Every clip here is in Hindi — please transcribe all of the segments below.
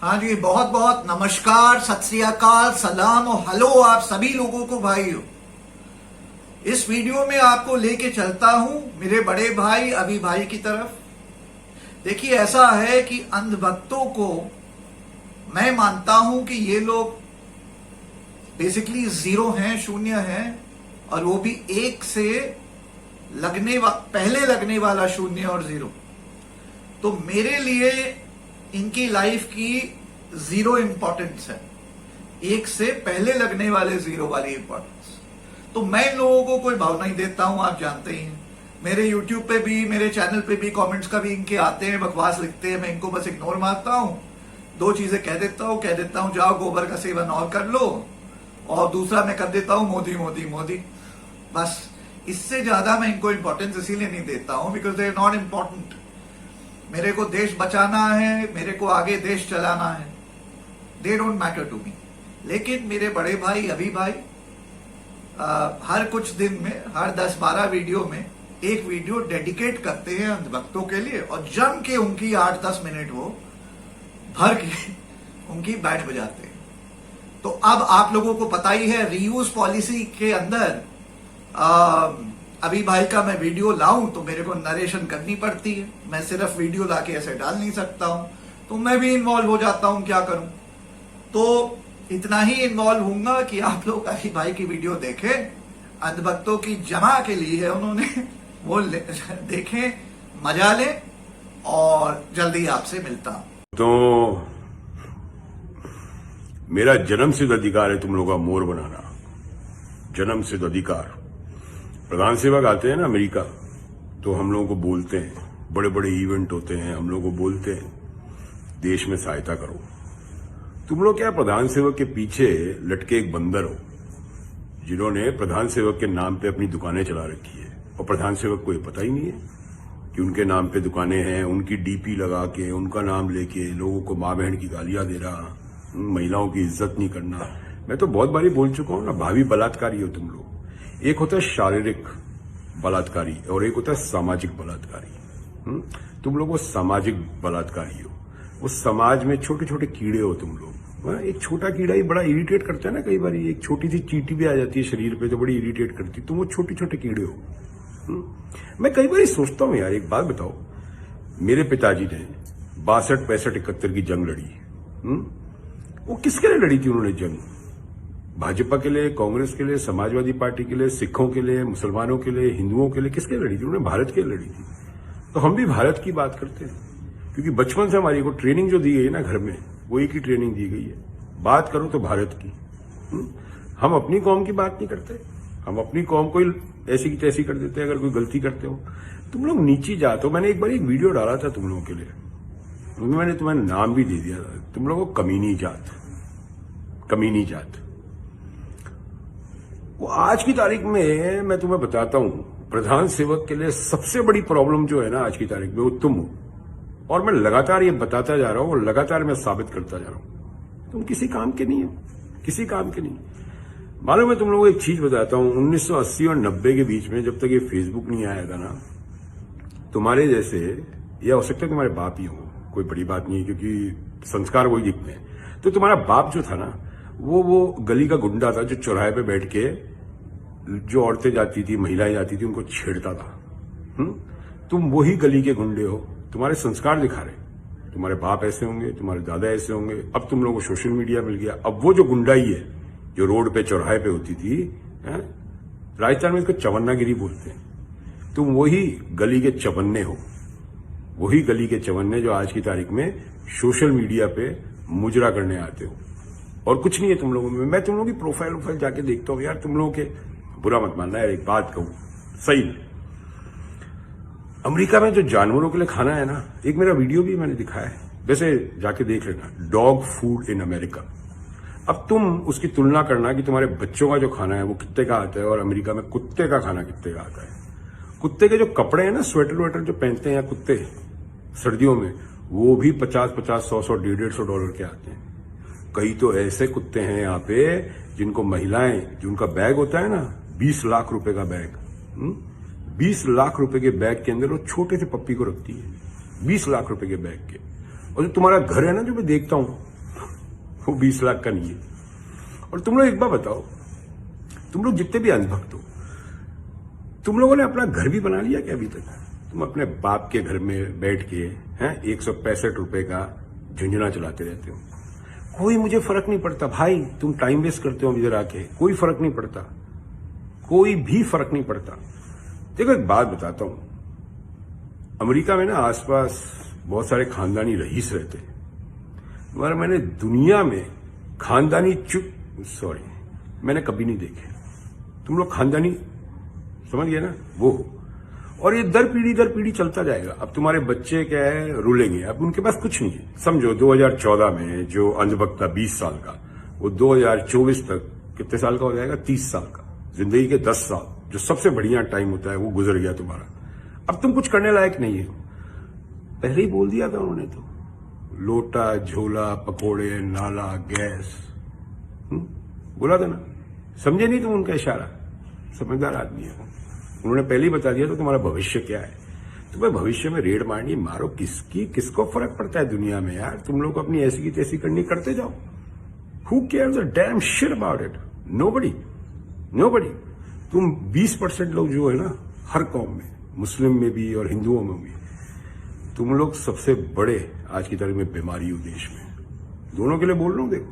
हाँ जी, बहुत बहुत नमस्कार, सत श्री अकाल, सलाम और हेलो आप सभी लोगों को भाइयों। इस वीडियो में आपको लेके चलता हूं मेरे बड़े भाई अभी भाई की तरफ। देखिए, ऐसा है कि अंधभक्तों को मैं मानता हूं कि ये लोग बेसिकली जीरो हैं, शून्य हैं, और वो भी एक से पहले लगने वाला शून्य और जीरो। तो मेरे लिए इनकी लाइफ की जीरो इंपॉर्टेंस है, एक से पहले लगने वाले जीरो वाली इंपॉर्टेंस। तो मैं इन लोगों को कोई भाव नहीं देता हूं, आप जानते ही हैं। मेरे यूट्यूब पे भी, मेरे चैनल पे भी कमेंट्स का भी इनके आते हैं, बकवास लिखते हैं, मैं इनको बस इग्नोर मारता हूं। दो चीजें कह देता हूं, जाओ गोबर का सेवन और कर लो, और दूसरा मैं कर देता हूं मोदी मोदी मोदी। बस इससे ज्यादा मैं इनको इंपॉर्टेंस इसीलिए नहीं देता हूं because they are not important. मेरे को देश बचाना है, मेरे को आगे देश चलाना है, they don't matter to me. लेकिन मेरे बड़े भाई अभी भाई हर कुछ दिन में, हर 10-12 वीडियो में एक वीडियो डेडिकेट करते हैं अंधभक्तों के लिए, और जम के उनकी 8-10 मिनट वो भर के उनकी बैंड बजाते हैं। तो अब आप लोगों को पता ही है, रीयूज पॉलिसी के अंदर अभी भाई का मैं वीडियो लाऊं तो मेरे को नरेशन करनी पड़ती है, मैं सिर्फ वीडियो लाके ऐसे डाल नहीं सकता हूं, तो मैं भी इन्वॉल्व हो जाता हूं, क्या करूं। तो इतना ही इन्वॉल्व होऊंगा कि आप लोग अभी भाई की वीडियो देखें, अंधभक्तों की जमा के लिए है उन्होंने, वो देखें, मजा लें, और जल्दी आपसे मिलता हूं। तो मेरा जन्मसिद्ध अधिकार है तुम लोगों का मोर बनाना, जन्मसिद्ध अधिकार। प्रधान सेवक आते हैं ना अमेरिका, तो हम लोगों को बोलते हैं, बड़े बड़े इवेंट होते हैं, हम लोगों को बोलते हैं देश में सहायता करो। तुम लोग क्या प्रधान सेवक के पीछे लटके एक बंदर हो, जिन्होंने प्रधान सेवक के नाम पे अपनी दुकानें चला रखी है, और प्रधान सेवक को ये पता ही नहीं है कि उनके नाम पे दुकानें हैं। उनकी डीपी लगा के, उनका नाम लेके लोगों को माँ बहन की गालियां दे रहा, महिलाओं की इज्जत नहीं करना। मैं तो बहुत बारी बोल चुका हूं ना, भावी बलात्कारी हो तुम लोग। एक होता है शारीरिक बलात्कारी और एक होता है सामाजिक बलात्कारी। तुम लोग वो सामाजिक बलात्कारी हो, वो समाज में छोटे छोटे कीड़े हो तुम लोग। एक छोटा कीड़ा ही बड़ा इरिटेट करता है ना, कई बार एक छोटी सी चींटी भी आ जाती है शरीर पे तो बड़ी इरिटेट करती, तुम वो छोटे छोटे कीड़े हो। मैं कई बार सोचता हूं यार, एक बात बताओ, मेरे पिताजी ने 62, 65, 71 की जंग लड़ी, वो किसके लिए लड़ी थी उन्होंने जंग? भाजपा के लिए, कांग्रेस के लिए, समाजवादी पार्टी के लिए, सिखों के लिए, मुसलमानों के लिए, हिंदुओं के लिए, किसके लिए लड़ी थी? उन्होंने भारत के लिए लड़ी थी। तो हम भी भारत की बात करते हैं, क्योंकि बचपन से हमारी को ट्रेनिंग जो दी गई है ना घर में, वो एक ही ट्रेनिंग दी गई है, बात करो तो भारत की। हम अपनी कौम की बात नहीं करते, हम अपनी कौम को ऐसी की तैसी कर देते हैं अगर कोई गलती करते हो। तुम लोग नीची जात हो। मैंने एक बार एक वीडियो डाला था तुम लोगों के लिए, मैंने तुम्हें नाम भी दे दिया था, तुम लोगों को कमीनी जात, कमीनी जात। वो आज की तारीख में मैं तुम्हें बताता हूं, प्रधान सेवक के लिए सबसे बड़ी प्रॉब्लम जो है ना आज की तारीख में, वो तुम हो। और मैं लगातार ये बताता जा रहा हूं और लगातार मैं साबित करता जा रहा हूं, तुम किसी काम के नहीं हो, किसी काम के नहीं। मालूम है, तुम लोगों को एक चीज बताता हूं, 1980 और 90 के बीच में, जब तक ये फेसबुक नहीं आया था ना, तुम्हारे जैसे, या हो सकता है तुम्हारे बाप ही हो, कोई बड़ी बात नहीं है क्योंकि संस्कार वही दिखते हैं। तो तुम्हारा बाप जो था ना, वो गली का गुंडा था जो चौराहे पे बैठ के जो औरतें जाती थी, महिलाएं जाती थी, उनको छेड़ता था। तुम वही गली के गुंडे हो, तुम्हारे संस्कार दिखा रहे, तुम्हारे बाप ऐसे होंगे, तुम्हारे दादा ऐसे होंगे। अब तुम लोगों को सोशल मीडिया मिल गया, अब वो जो गुंडाई है जो रोड पे चौराहे पे होती थी, राजस्थान में इसको चवन्नागिरी बोलते हैं, तुम वही गली के चवन्ने हो, वही गली के चवन्ने जो आज की तारीख में सोशल मीडिया पे मुजरा करने आते हो। और कुछ नहीं है तुम लोगों में। मैं तुम लोगों की प्रोफाइल जाके देखता हूं यार, तुम लोगों के, बुरा मत मानना यार, एक बात कहूं, सही अमेरिका में जो जानवरों के लिए खाना है ना, एक मेरा वीडियो भी मैंने दिखाया है, वैसे जाके देख लेना, डॉग फूड इन अमेरिका। अब तुम उसकी तुलना करना कि तुम्हारे बच्चों का जो खाना है वो कितने का आता है, और अमेरिका में कुत्ते का खाना कितने का आता है। कुत्ते के जो कपड़े हैं ना, स्वेटर वेटर जो पहनते हैं या कुत्ते सर्दियों में, वो भी 50-50, 100-100, $150 के आते हैं। कई तो ऐसे कुत्ते हैं यहाँ पे जिनको महिलाएं, जिनका बैग होता है ना, 20 लाख रुपए का बैग, 20 लाख रुपए के बैग के अंदर वो छोटे से पप्पी को रखती है, 20 लाख रुपए के बैग के। और जो तुम्हारा घर है ना जो मैं देखता हूं वो 20 लाख का नहीं है। और तुम लोग एक बार बताओ, तुम लोग जितने भी अंधभक्त हो, तुम लोगों ने अपना घर भी बना लिया क्या अभी तक? तुम अपने बाप के घर में बैठ के हैं 165 रुपए का झुंझुना चलाते रहते हो। कोई मुझे फर्क नहीं पड़ता भाई, तुम टाइम वेस्ट करते हो इधर आके, कोई फर्क नहीं पड़ता, कोई भी फर्क नहीं पड़ता। देखो एक बात बताता हूं, अमेरिका में ना आसपास बहुत सारे खानदानी रईस रहते हैं, मगर मैंने दुनिया में खानदानी मैंने कभी नहीं देखे। तुम लोग खानदानी समझ गए ना वो, और ये दर पीढ़ी चलता जाएगा। अब तुम्हारे बच्चे क्या है, रुलेंगे, अब उनके पास कुछ नहीं है। समझो 2014 में जो अंधभक्त था 20 साल का, वो 2024 तक कितने साल का हो जाएगा? 30 साल का। जिंदगी के 10 साल जो सबसे बढ़िया टाइम होता है वो गुजर गया तुम्हारा। अब तुम कुछ करने लायक नहीं है। पहले ही बोल दिया था उन्होंने तो, लोटा झोला पकोड़े नाला गैस, बोला था ना, समझे नहीं तुम उनका इशारा? समझदार आदमी है उन्होंने पहले ही बता दिया तो तुम्हारा भविष्य क्या है। तुम्हें भविष्य में रेड मारनी मारो, किसको फर्क पड़ता है दुनिया में यार? तुम लोग अपनी ऐसी की तैसी करनी करते जाओ। Who cares a dam shit about it? Nobody. तुम 20% लोग जो है ना हर कौम में, मुस्लिम में भी और हिंदुओं में भी, तुम लोग सबसे बड़े आज की तारीख में बीमारी हो देश में। दोनों के लिए बोल रहा हूं, देखो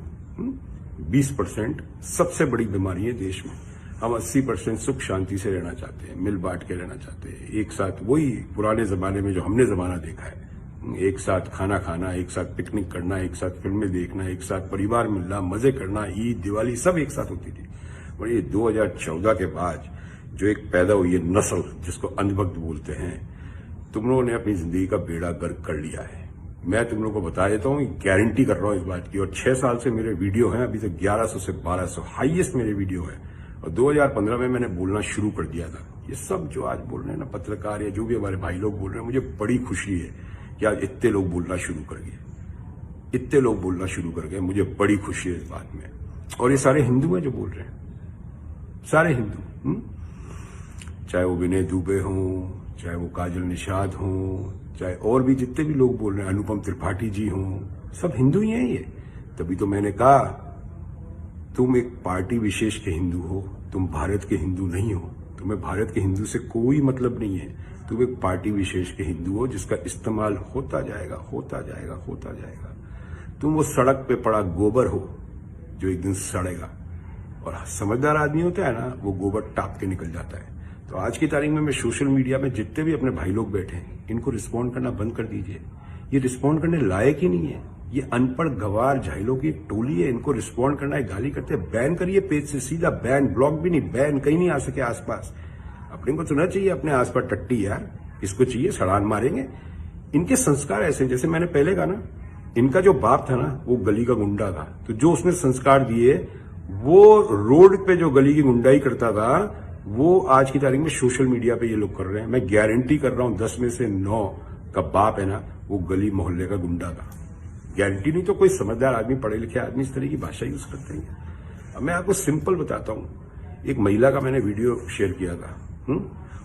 20% सबसे बड़ी बीमारी है देश में। हम 80% सुख शांति से रहना चाहते हैं, मिल बांट के रहना चाहते हैं, एक साथ, वही पुराने जमाने में जो हमने जमाना देखा है, एक साथ खाना खाना, एक साथ पिकनिक करना, एक साथ फिल्में देखना, एक साथ परिवार मिलना, मजे करना, ईद दिवाली सब एक साथ होती थी। और ये 2014 के बाद जो एक पैदा हुई है नस्ल जिसको अंधभक्त बोलते हैं, तुम लोगों ने अपनी जिंदगी का बेड़ा गर्क कर लिया है। मैं तुम लोगों को बता देता हूं, गारंटी कर रहा हूं इस बात की। और 6 साल से मेरे वीडियो हैं, अभी तक 1100 से 1200 हाईएस्ट मेरे वीडियो है। और 2015 में मैंने बोलना शुरू कर दिया था। ये सब जो आज बोल रहे हैं ना पत्रकार या जो भी हमारे भाई लोग बोल रहे हैं, मुझे बड़ी खुशी है कि आज इतने लोग बोलना शुरू कर गए, मुझे बड़ी खुशी है इस बात में। और ये सारे हिंदू हैं जो बोल रहे हैं, सारे हिंदू, चाहे वो विनय दुबे हों, चाहे वो काजल निषाद हों, चाहे और भी जितने भी लोग बोल रहे हैं, अनुपम त्रिपाठी जी हों, सब हिंदू ही हैं ये। तभी तो मैंने कहा तुम एक पार्टी विशेष के हिंदू हो, तुम भारत के हिंदू नहीं हो। तुम्हें भारत के हिंदू से कोई मतलब नहीं है। तुम एक पार्टी विशेष के हिंदू हो जिसका इस्तेमाल होता जाएगा। तुम वो सड़क पे पड़ा गोबर हो जो एक दिन सड़ेगा, और समझदार आदमी होता है ना, वो गोबर टाप के निकल जाता है। तो आज की तारीख में मैं सोशल मीडिया में जितने भी अपने भाई लोग बैठे हैं, इनको रिस्पॉन्ड करना बंद कर दीजिए। ये रिस्पॉन्ड करने लायक ही नहीं है। ये अनपढ़ गवार झाइलों की एक टोली है, इनको रिस्पॉन्ड करना है, गाली करते हैं। बैन करिए पेज से, सीधा बैन, ब्लॉक भी नहीं, बैन, कहीं नहीं आ सके आसपास। अपने को सुना चाहिए अपने आसपास टट्टी यार, इसको चाहिए सड़ान मारेंगे। इनके संस्कार ऐसे, जैसे मैंने पहले कहा ना, इनका जो बाप था ना वो गली का गुंडा था, तो जो उसने संस्कार दिए, वो रोड पे जो गली की गुंडाई करता था, वो आज की तारीख में सोशल मीडिया पे ये लोग कर रहे हैं। मैं गारंटी कर रहा हूं 10 में से 9 का बाप है ना, वो गली मोहल्ले का गुंडा था। गारंटी नहीं तो कोई समझदार आदमी, पढ़े लिखे आदमी इस तरह की भाषा यूज करते हैं। अब मैं आपको सिंपल बताता हूं, एक महिला का मैंने वीडियो शेयर किया था,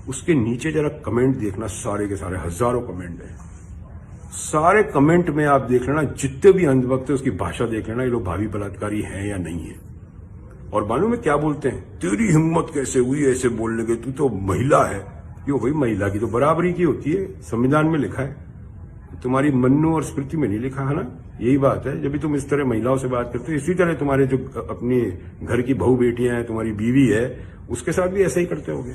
उसके नीचे जरा कमेंट देखना, सारे के सारे हजारों कमेंट है। सारे कमेंट में आप देख लेना, जितने भी अंधभक्त है उसकी भाषा देख लेना, ये लोग भावी बलात्कारी हैं या नहीं है। और मालूम है क्या बोलते हैं? तेरी हिम्मत कैसे हुई ऐसे बोलने की, तू तो महिला है। क्यों भाई, महिला की तो बराबरी की होती है, संविधान में लिखा है। तुम्हारी मन्नू और स्मृति में नहीं लिखा है ना? यही बात है। जब भी तुम इस तरह महिलाओं से बात करते हो, इसी तरह तुम्हारे जो अपनी घर की बहू बेटियां हैं, तुम्हारी बीवी है, उसके साथ भी ऐसा ही करते होगे।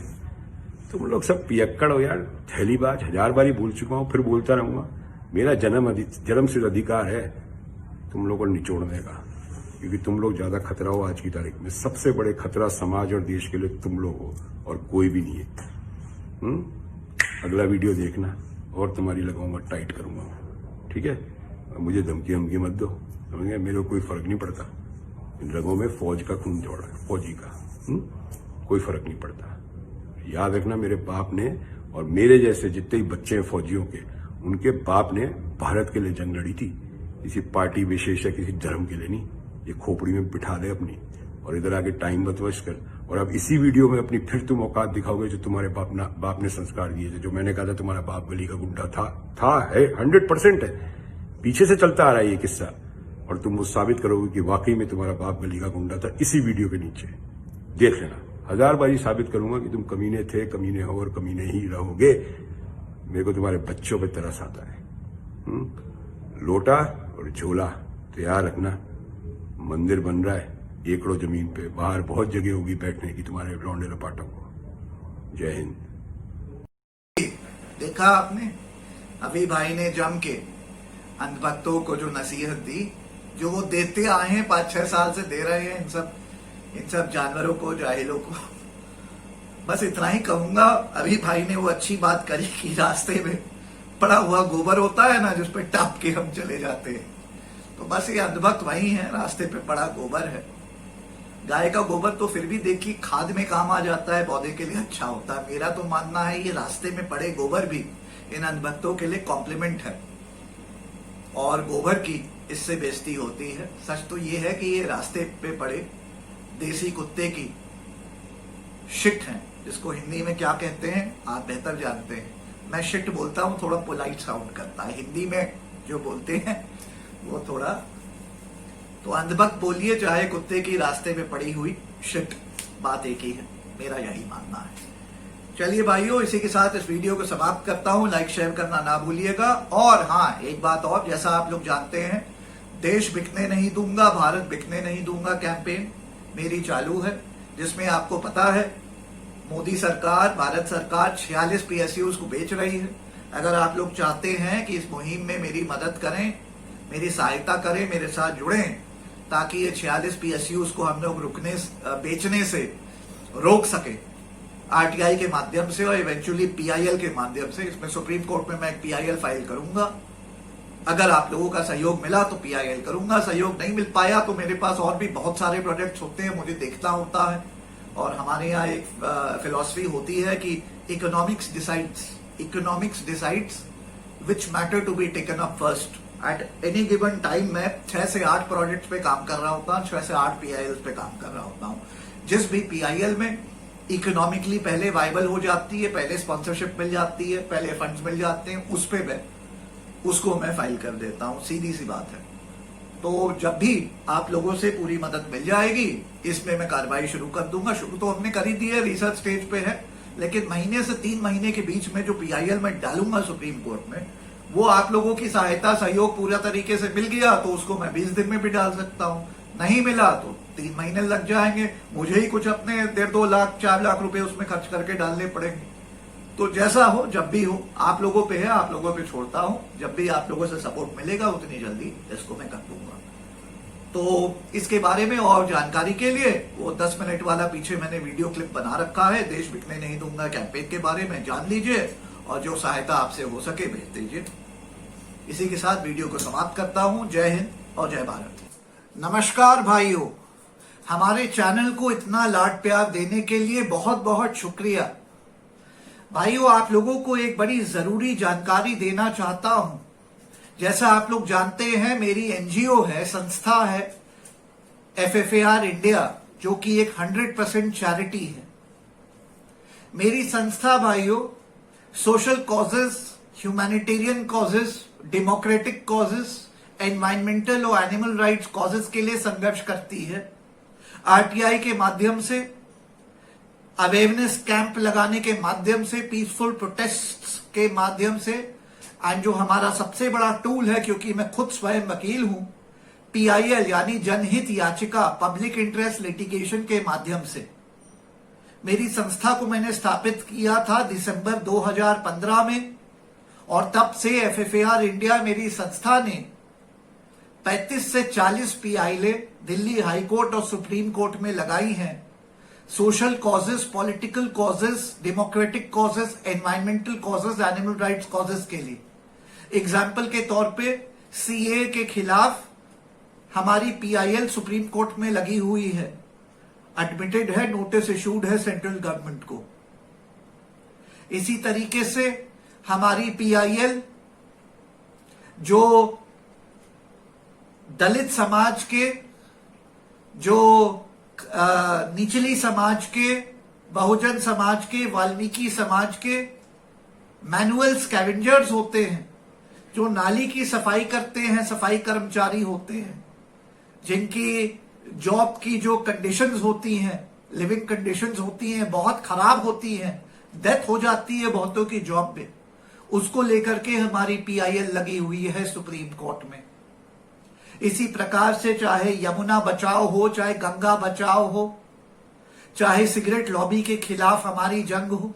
तुम लोग सब पियक्कड़ हो यार, थैलीबाज। 1000 बारी बोल चुका हूं, फिर बोलता रहूंगा। मेरा जन्म से अधिकार है तुम लोगों को निचोड़ने का, क्योंकि तुम लोग ज्यादा खतरा हो आज की तारीख में। सबसे बड़े खतरा समाज और देश के लिए तुम लोग हो, और कोई भी नहीं है। अगला वीडियो देखना और तुम्हारी लगाऊंगा, टाइट करूंगा, ठीक है? मुझे धमकी मत दो, समझ गए? मेरे को कोई फर्क नहीं पड़ता। इन रगों में फौज का खून जोड़ा है, फौजी का, कोई फर्क नहीं पड़ता। याद रखना, मेरे बाप ने और मेरे जैसे जितने ही बच्चे हैं फौजियों के, उनके बाप ने भारत के लिए जंग लड़ी थी, किसी पार्टी विशेष या किसी धर्म के लिए नहीं। ये खोपड़ी में बिठा दे अपनी, और इधर आके टाइम मत वेस्ट कर। और अब इसी वीडियो में अपनी फिर तुम औकात दिखाओगे जो तुम्हारे बाप ने संस्कार दिए थे। जो मैंने कहा था तुम्हारा बाप गली का गुंडा था है, 100% है। पीछे से चलता आ रहा है ये किस्सा, और तुम वो साबित करोगे कि वाकई में तुम्हारा बाप गली का गुंडा था इसी वीडियो के नीचे। देख लेना, 1000 बारी साबित करूंगा कि तुम कमीने थे, कमीने हो और कमीने ही रहोगे। मेरे को तुम्हारे बच्चों पे तरस आता है। लोटा और झोला तैयार रखना, मंदिर बन रहा है एकड़ों जमीन पे, बाहर बहुत जगह होगी बैठने की तुम्हारे लौंडे लपाटों को। जय हिंद। देखा आपने, अभी भाई ने जम के अंधभक्तों को जो नसीहत दी, जो वो देते आए हैं 5-6 साल से दे रहे हैं इन सब जानवरों को, जाहिलों को। बस इतना ही कहूंगा। अभी भाई ने वो अच्छी बात करी कि रास्ते में पड़ा हुआ गोबर होता है ना, जिस पे टाप के हम चले जाते हैं, तो बस ये अंधभक्त वही है, रास्ते पे पड़ा गोबर है। गाय का गोबर तो फिर भी देखिए खाद में काम आ जाता है, पौधे के लिए अच्छा होता है। मेरा तो मानना है ये रास्ते में पड़े गोबर भी इन अंधभक्तों के लिए कॉम्प्लीमेंट है, और गोबर की इससे बेइज्जती होती है। सच तो ये है कि ये रास्ते पे पड़े देसी कुत्ते की शिट है, जिसको हिंदी में क्या कहते हैं आप बेहतर जानते हैं। मैं शिट बोलता हूं, थोड़ा पोलाइट साउंड करता है। हिंदी में जो बोलते हैं वो थोड़ा, तो अंधभक्त बोलिए चाहे कुत्ते की रास्ते में पड़ी हुई शिट, बात एक ही है, मेरा यही मानना है। चलिए भाइयों, इसी के साथ इस वीडियो को समाप्त करता हूं। लाइक शेयर करना ना भूलिएगा। और हाँ, एक बात और, जैसा आप लोग जानते हैं, देश बिकने नहीं दूंगा, भारत बिकने नहीं दूंगा कैंपेन मेरी चालू है, जिसमें आपको पता है मोदी सरकार, भारत सरकार 46 PSUs को बेच रही है। अगर आप लोग चाहते हैं कि इस मुहिम में मेरी मदद करें, मेरी सहायता करें, मेरे साथ जुड़ें, ताकि ये 46 PSUs को हम लोग बेचने से रोक सके, RTI के माध्यम से और इवेंचुअली PIL के माध्यम से। इसमें सुप्रीम कोर्ट में मैं एक PIL फाइल करूंगा। अगर आप लोगों का सहयोग मिला तो PIL करूंगा, सहयोग नहीं मिल पाया तो मेरे पास और भी बहुत सारे प्रोजेक्ट्स होते हैं, मुझे देखना होता है। और हमारे यहाँ एक फिलॉसफी होती है कि economics decides which matter to be taken up first. At any given time मैं 6 से 8 प्रोजेक्ट्स पे काम कर रहा होता हूँ, 6 से 8 PILs पे काम कर रहा होता हूँ। जिस भी PIL में इकोनॉमिकली पहले वाइबल हो जाती है, पहले स्पॉन्सरशिप मिल जाती है, पहले फंड्स मिल जाते हैं, उस पे उसको मैं फाइल कर देता हूँ, सीधी सी बात है। तो जब भी आप लोगों से पूरी मदद मिल जाएगी, इसमें मैं कार्रवाई शुरू कर दूंगा। शुरू तो हमने कर ही दी है, रिसर्च स्टेज पे है, लेकिन महीने से 3 महीने के बीच में जो PIL मैं डालूंगा सुप्रीम कोर्ट में, वो आप लोगों की सहायता सहयोग पूरा तरीके से मिल गया तो उसको मैं 20 दिन में भी डाल सकता हूं। नहीं मिला तो 3 महीने लग जाएंगे, मुझे ही कुछ अपने 1.5-2 लाख 4 लाख रुपए उसमें खर्च करके डालने पड़ेंगे। तो जैसा हो, जब भी हो, आप लोगों पे है, आप लोगों पे छोड़ता हूं। जब भी आप लोगों से सपोर्ट मिलेगा उतनी जल्दी इसको मैं कर दूंगा। तो इसके बारे में और जानकारी के लिए वो 10 मिनट वाला पीछे मैंने वीडियो क्लिप बना रखा है, देश बिकने नहीं दूंगा कैंपेन के बारे में, जान लीजिए और जो सहायता आपसे हो सके भेज दीजिए। इसी के साथ वीडियो को समाप्त करता हूं। जय हिंद और जय भारत। नमस्कार भाइयों, हमारे चैनल को इतना लाड प्यार देने के लिए बहुत बहुत शुक्रिया। भाइयों, आप लोगों को एक बड़ी जरूरी जानकारी देना चाहता हूं। जैसा आप लोग जानते हैं, मेरी NGO है, संस्था है FFAR इंडिया, जो कि एक 100% चैरिटी है। मेरी संस्था भाइयों social causes, humanitarian causes, democratic causes, environmental और एनिमल राइट्स कॉजेस के लिए संघर्ष करती है। RTI के माध्यम से, अवेयरनेस कैंप लगाने के माध्यम से, पीसफुल प्रोटेस्ट के माध्यम से, एंड जो हमारा सबसे बड़ा टूल है, क्योंकि मैं खुद स्वयं वकील हूं, PIL यानी जनहित याचिका, पब्लिक इंटरेस्ट लिटिगेशन के माध्यम से। मेरी संस्था को मैंने स्थापित किया था दिसंबर 2015 में, और तब से FFAR इंडिया मेरी संस्था ने 35 से 40 PIL दिल्ली हाई कोर्ट और सुप्रीम कोर्ट में लगाई हैं। Social causes, political causes, democratic causes, environmental causes, animal rights causes के लिए। एग्जाम्पल के तौर पे CA के खिलाफ हमारी PIL सुप्रीम कोर्ट में लगी हुई है, एडमिटेड है, नोटिस इशूड है सेंट्रल गवर्नमेंट को। इसी तरीके से हमारी PIL जो दलित समाज के, जो निचली समाज के, बहुजन समाज के, वाल्मीकि समाज के मैनुअल स्कैवेंजर्स होते हैं, जो नाली की सफाई करते हैं, सफाई कर्मचारी होते हैं, जिनकी जॉब की जो कंडीशंस होती हैं, लिविंग कंडीशंस होती हैं, बहुत खराब होती हैं, डेथ हो जाती है बहुतों की जॉब पे, उसको लेकर के हमारी PIL लगी हुई है सुप्रीम कोर्ट में। इसी प्रकार से चाहे यमुना बचाओ हो, चाहे गंगा बचाओ हो, चाहे सिगरेट लॉबी के खिलाफ हमारी जंग हो,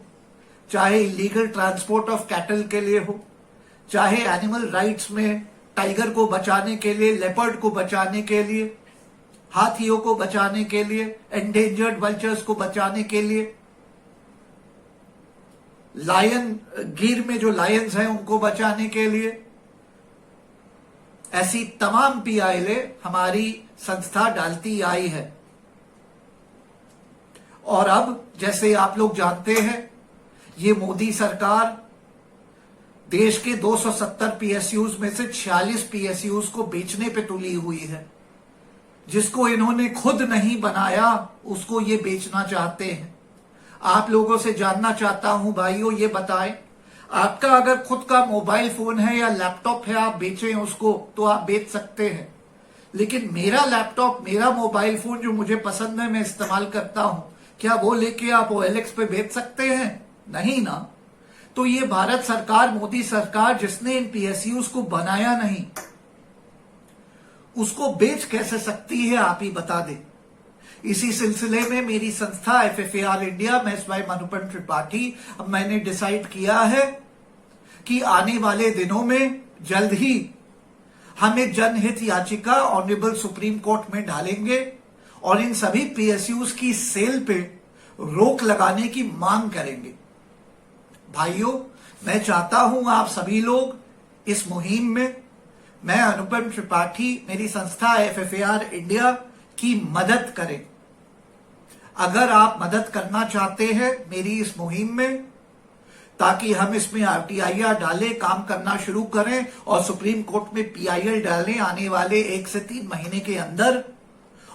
चाहे इलीगल ट्रांसपोर्ट ऑफ कैटल के लिए हो, चाहे एनिमल राइट्स में टाइगर को बचाने के लिए, लेपर्ड को बचाने के लिए, हाथियों को बचाने के लिए, एंडेंजर्ड वल्चर्स को बचाने के लिए, लायन, गिर में जो लायंस हैं उनको बचाने के लिए, ऐसी तमाम PIL हमारी संस्था डालती आई है। और अब जैसे आप लोग जानते हैं, ये मोदी सरकार देश के 270 PSUs में से 46 PSUs को बेचने पे तुली हुई है। जिसको इन्होंने खुद नहीं बनाया उसको ये बेचना चाहते हैं। आप लोगों से जानना चाहता हूं भाइयों, ये बताएं, आपका अगर खुद का मोबाइल फोन है या लैपटॉप है, आप बेचें उसको तो आप बेच सकते हैं, लेकिन मेरा लैपटॉप, मेरा मोबाइल फोन जो मुझे पसंद है, मैं इस्तेमाल करता हूं, क्या वो लेके आप OLX पे बेच सकते हैं? नहीं ना। तो ये भारत सरकार, मोदी सरकार, जिसने इन PSUs को बनाया नहीं, उसको बेच कैसे सकती है, आप ही बता दें। इसी सिलसिले में मेरी संस्था FFAR इंडिया, मैं स्वयं अनुपम त्रिपाठी, अब मैंने डिसाइड किया है कि आने वाले दिनों में जल्द ही हम एक जनहित याचिका ऑनरेबल सुप्रीम कोर्ट में डालेंगे और इन सभी PSUs की सेल पे रोक लगाने की मांग करेंगे। भाइयों, मैं चाहता हूं आप सभी लोग इस मुहिम में, मैं अनुपम त्रिपाठी, मेरी संस्था FFAR इंडिया की मदद करें। अगर आप मदद करना चाहते हैं मेरी इस मुहिम में, ताकि हम इसमें RTIR डालें, काम करना शुरू करें और सुप्रीम कोर्ट में PIL डालें आने वाले 1 से 3 महीने के अंदर,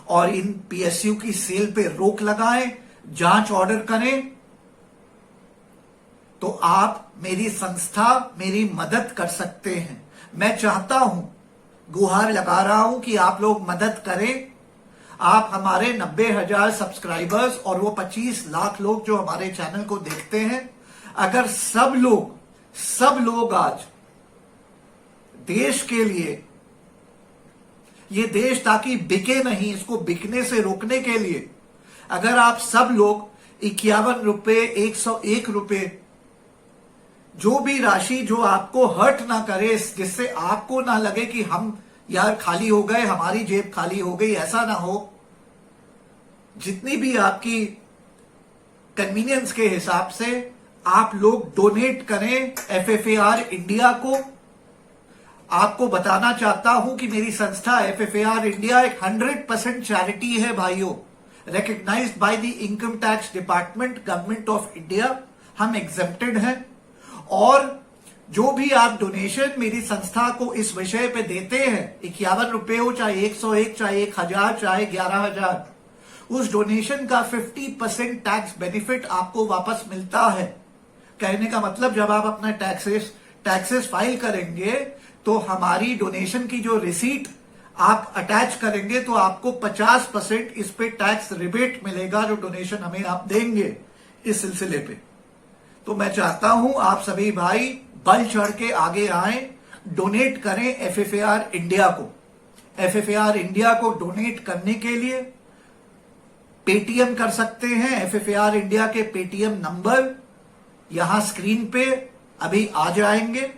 और इन PSU की सेल पे रोक लगाएं, जांच ऑर्डर करें, तो आप मेरी संस्था, मेरी मदद कर सकते हैं। मैं चाहता हूं, गुहार लगा रहा हूं कि आप लोग मदद करें। आप हमारे 90,000 सब्सक्राइबर्स और वो 25 लाख लोग जो हमारे चैनल को देखते हैं, अगर सब लोग आज देश के लिए, ये देश ताकि बिके नहीं, इसको बिकने से रोकने के लिए, अगर आप सब लोग 51 रुपए, 101 रुपए, जो भी राशि जो आपको हर्ट ना करे, जिससे आपको ना लगे कि हम यार खाली हो गए, हमारी जेब खाली हो गई, ऐसा ना हो, जितनी भी आपकी कन्वीनियंस के हिसाब से आप लोग डोनेट करें FFAR इंडिया को। आपको बताना चाहता हूं कि मेरी संस्था FFAR इंडिया एक 100% चैरिटी है भाइयों, recognised by the income tax department, government of India. हम एग्जेम्प्टेड हैं, और जो भी आप डोनेशन मेरी संस्था को इस विषय पे देते हैं, 51 रुपए हो, चाहे 101, चाहे 1000, चाहे 11,000, उस डोनेशन का 50% टैक्स बेनिफिट आपको वापस मिलता है। कहने का मतलब, जब आप अपना टैक्सेस फाइल करेंगे तो हमारी डोनेशन की जो रिसीट आप अटैच करेंगे तो आपको 50% इस पे टैक्स रिबेट मिलेगा, जो डोनेशन हमें आप देंगे इस सिलसिले पे। तो मैं चाहता हूं आप सभी भाई बढ़ चढ़ के आगे आएं, डोनेट करें FFAR इंडिया को। FFAR इंडिया को डोनेट करने के लिए पेटीएम कर सकते हैं। FFAR इंडिया के पेटीएम नंबर यहां स्क्रीन पे अभी आ जाएंगे।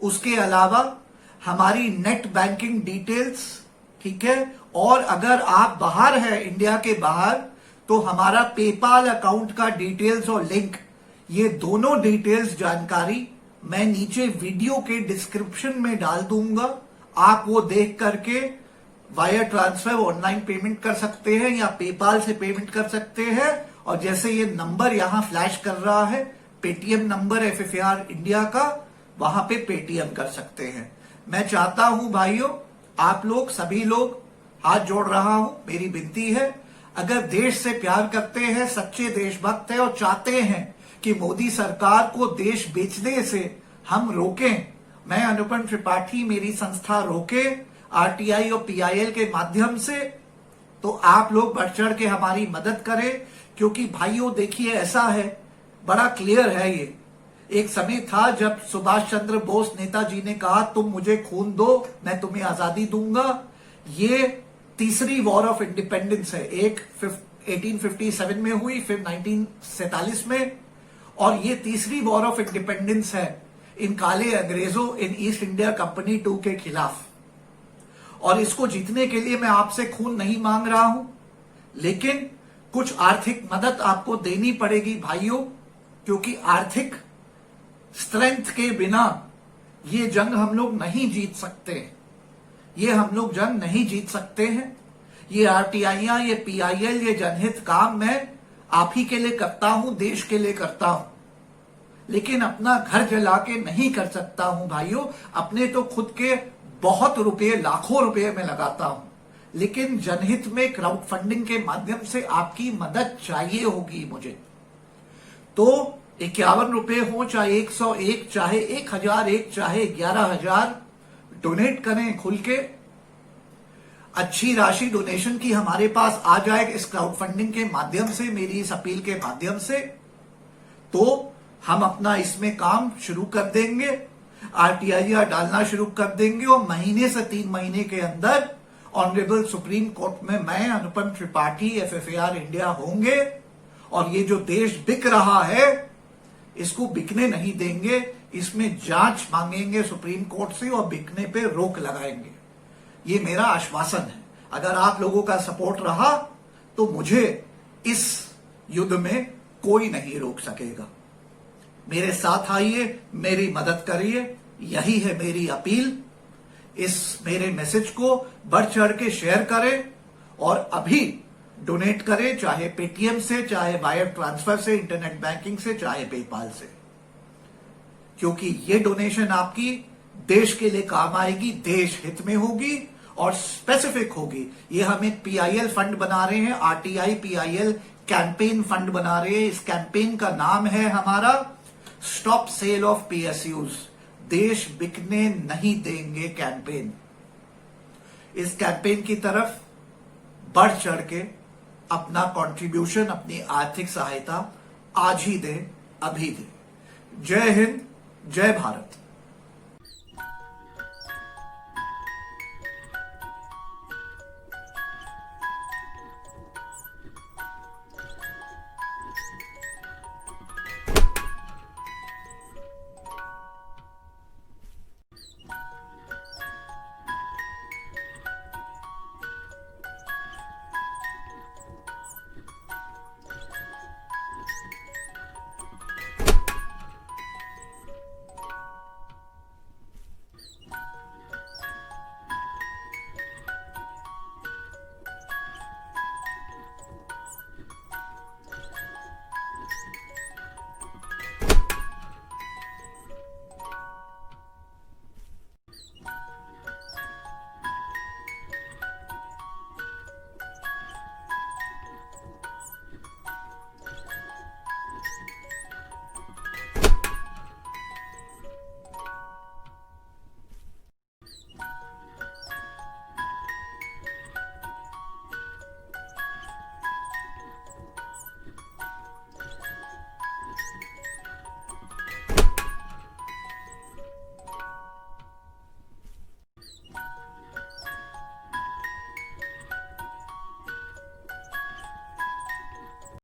उसके अलावा हमारी नेट बैंकिंग डिटेल्स, ठीक है, और अगर आप बाहर हैं, इंडिया के बाहर, तो हमारा पेपाल अकाउंट का डिटेल्स और लिंक, ये दोनों डिटेल्स जानकारी मैं नीचे वीडियो के डिस्क्रिप्शन में डाल दूंगा। आप वो देख करके वायर ट्रांसफर, ऑनलाइन पेमेंट कर सकते हैं या पेपाल से पेमेंट कर सकते हैं। और जैसे ये नंबर यहां फ्लैश कर रहा है, पेटीएम नंबर FFAR इंडिया का, वहां पे पेटीएम कर सकते हैं। मैं चाहता हूं भाइयों, आप लोग सभी लोग, हाथ जोड़ रहा हूं, मेरी विनती है, अगर देश से प्यार करते हैं, सच्चे देशभक्त हैं और चाहते हैं कि मोदी सरकार को देश बेचने से हम रोकें मैं अनुपम त्रिपाठी, मेरी संस्था रोके आरटीआई और पीआईएल के माध्यम से, तो आप लोग बढ़ चढ़ के हमारी मदद करें। क्योंकि भाइयों देखिए, ऐसा है, बड़ा क्लियर है ये। एक समय था जब सुभाष चंद्र बोस नेताजी ने कहा तुम मुझे खून दो, मैं तुम्हें आजादी दूंगा। ये तीसरी वॉर ऑफ इंडिपेंडेंस है। एक 1857 में हुई, फिर 1947 में, और ये तीसरी वॉर ऑफ इंडिपेंडेंस है इन काले अंग्रेजों, इन ईस्ट इंडिया कंपनी 2 के खिलाफ। और इसको जीतने के लिए मैं आपसे खून नहीं मांग रहा हूं, लेकिन कुछ आर्थिक मदद आपको देनी पड़ेगी भाइयों, क्योंकि आर्थिक स्ट्रेंथ के बिना ये जंग हम लोग नहीं जीत सकते। ये हम लोग जंग नहीं जीत सकते हैं। ये आरटीआई, ये पीआईएल, ये जनहित काम मैं आप ही के लिए करता हूं, देश के लिए करता हूं, लेकिन अपना घर जला के नहीं कर सकता हूं भाइयों। अपने तो खुद के बहुत रुपए, लाखों रुपए में लगाता हूं, लेकिन जनहित में क्राउड फंडिंग के माध्यम से आपकी मदद चाहिए होगी मुझे। तो 51 रुपए हो, चाहे 101, चाहे 1001, चाहे 11,000, डोनेट करें खुल के। अच्छी राशि डोनेशन की हमारे पास आ जाए इस क्राउड फंडिंग के माध्यम से, मेरी इस अपील के माध्यम से, तो हम अपना इसमें काम शुरू कर देंगे, आरटीआई डालना शुरू कर देंगे, और महीने से 3 महीने के अंदर ऑनरेबल सुप्रीम कोर्ट में मैं, अनुपम त्रिपाठी, एफएफएआर इंडिया होंगे। और ये जो देश बिक रहा है, इसको बिकने नहीं देंगे। इसमें जांच मांगेंगे सुप्रीम कोर्ट से और बिकने पे रोक लगाएंगे। ये मेरा आश्वासन है। अगर आप लोगों का सपोर्ट रहा तो मुझे इस युद्ध में कोई नहीं रोक सकेगा। मेरे साथ आइए, मेरी मदद करिए, यही है मेरी अपील। इस मेरे मैसेज को बढ़ चढ़ के शेयर करें और अभी डोनेट करें, चाहे पेटीएम से, चाहे वायर ट्रांसफर से, इंटरनेट बैंकिंग से, चाहे पेपाल से, क्योंकि ये डोनेशन आपकी देश के लिए काम आएगी, देश हित में होगी और स्पेसिफिक होगी। ये हम एक पीआईएल फंड बना रहे हैं, आरटीआई पीआईएल कैंपेन फंड बना रहे हैं। इस कैंपेन का नाम है हमारा स्टॉप सेल ऑफ पीएसयूज, देश बिकने नहीं देंगे कैंपेन। इस कैंपेन की तरफ बढ़ चढ़ के अपना कंट्रीब्यूशन, अपनी आर्थिक सहायता आज ही दें, अभी दें। जय हिंद, जय भारत।